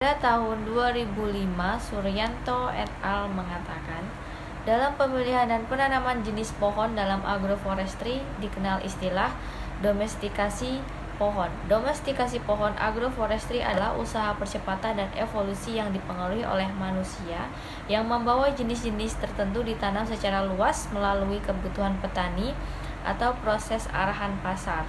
Pada tahun 2005, Suryanto et al. Mengatakan, dalam pemilihan dan penanaman jenis pohon dalam agroforestry dikenal istilah domestikasi pohon. Domestikasi pohon agroforestry adalah usaha percepatan dan evolusi yang dipengaruhi oleh manusia yang membawa jenis-jenis tertentu ditanam secara luas melalui kebutuhan petani atau proses arahan pasar.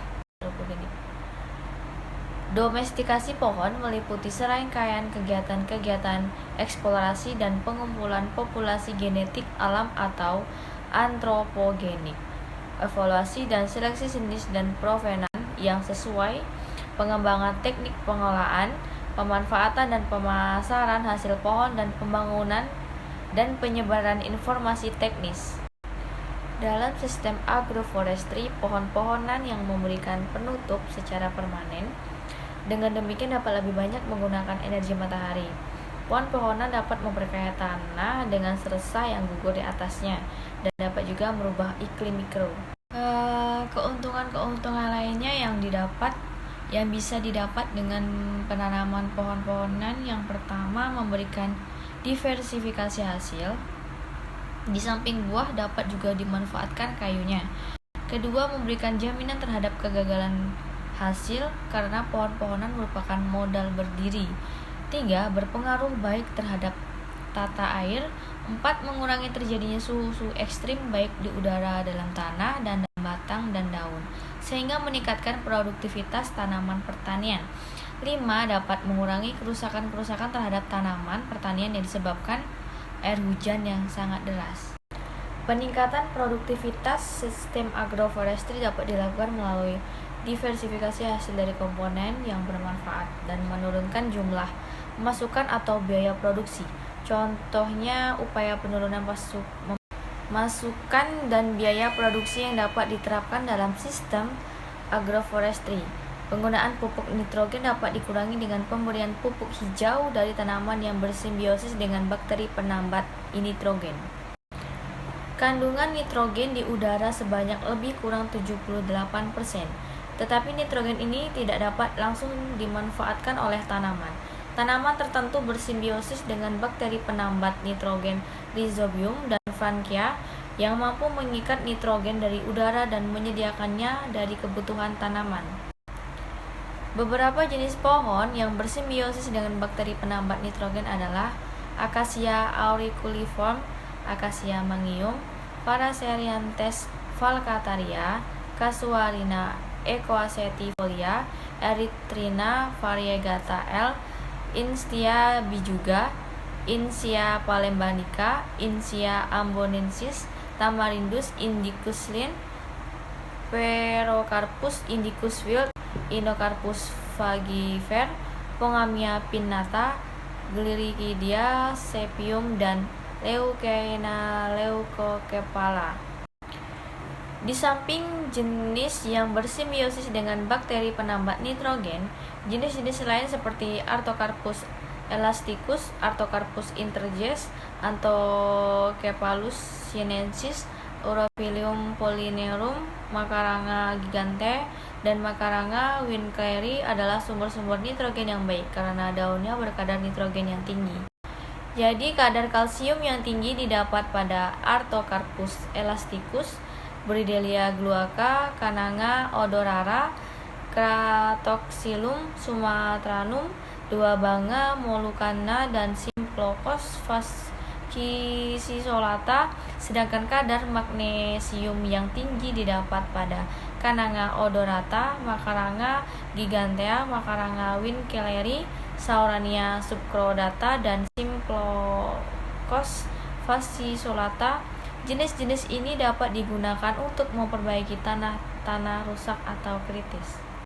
Domestikasi pohon meliputi serangkaian kegiatan-kegiatan eksplorasi dan pengumpulan populasi genetik alam atau antropogenik, evaluasi dan seleksi jenis dan provenan yang sesuai, pengembangan teknik pengolahan, pemanfaatan dan pemasaran hasil pohon dan pembangunan dan penyebaran informasi teknis. Dalam sistem agroforestry, pohon-pohonan yang memberikan penutup secara permanen. Dengan demikian dapat lebih banyak menggunakan energi matahari. Pohon-pohonan dapat memperkaya tanah dengan serasa yang gugur di atasnya dan dapat juga merubah iklim mikro. Keuntungan-keuntungan lainnya yang bisa didapat dengan penanaman pohon-pohonan, yang pertama memberikan diversifikasi hasil. Di samping buah dapat juga dimanfaatkan kayunya. Kedua, memberikan jaminan terhadap kegagalan hasil karena pohon-pohonan merupakan modal berdiri. 3. Berpengaruh baik terhadap tata air. 4. Mengurangi terjadinya suhu ekstrim baik di udara, dalam tanah, dan batang dan daun, sehingga meningkatkan produktivitas tanaman pertanian. 5. Dapat mengurangi kerusakan-kerusakan terhadap tanaman pertanian yang disebabkan air hujan yang sangat deras. Peningkatan produktivitas sistem agroforestry dapat dilakukan melalui diversifikasi hasil dari komponen yang bermanfaat dan menurunkan jumlah masukan atau biaya produksi. Contohnya upaya penurunan masukan dan biaya produksi yang dapat diterapkan dalam sistem agroforestry. Penggunaan pupuk nitrogen dapat dikurangi dengan pemberian pupuk hijau dari tanaman yang bersimbiosis dengan bakteri penambat nitrogen. Kandungan nitrogen di udara sebanyak lebih kurang 78%. Tetapi nitrogen ini tidak dapat langsung dimanfaatkan oleh tanaman. Tanaman tertentu bersimbiosis dengan bakteri penambat nitrogen Rhizobium dan Frankia yang mampu mengikat nitrogen dari udara dan menyediakannya dari kebutuhan tanaman. Beberapa jenis pohon yang bersimbiosis dengan bakteri penambat nitrogen adalah Acacia auriculiforme, Acacia mangium, Paracerianthes falcataria, Casuarina ecoacetifolia, Erythrina variegata L, Instia bijuga, Insia palembanica, Insia ambonensis, Tamarindus indicus Linn, Perocarpus indicus Wild, Inocarpus fagifer, Pongamia pinnata, Gliridica sepium, dan Leucaena leucocephala. Di samping jenis yang bersimbiosis dengan bakteri penambat nitrogen, jenis-jenis lain seperti Artocarpus elasticus, Artocarpus interjes, Anthocephalus sinensis, Urophilium polynerum, Macaranga gigante, dan Macaranga winkleri adalah sumber-sumber nitrogen yang baik karena daunnya berkadar nitrogen yang tinggi. Jadi kadar kalsium yang tinggi didapat pada Artocarpus elasticus, Bridelia glauca, Cananga odorata, Cratoxylum sumatranum, Duabanga molucana, dan Symplochos fascisolata, sedangkan kadar magnesium yang tinggi didapat pada Cananga odorata, Macaranga gigantea, Macaranga winkleri, Saurania subcordata, dan Symplochos fascisolata. Jenis-jenis ini dapat digunakan untuk memperbaiki tanah rusak atau kritis.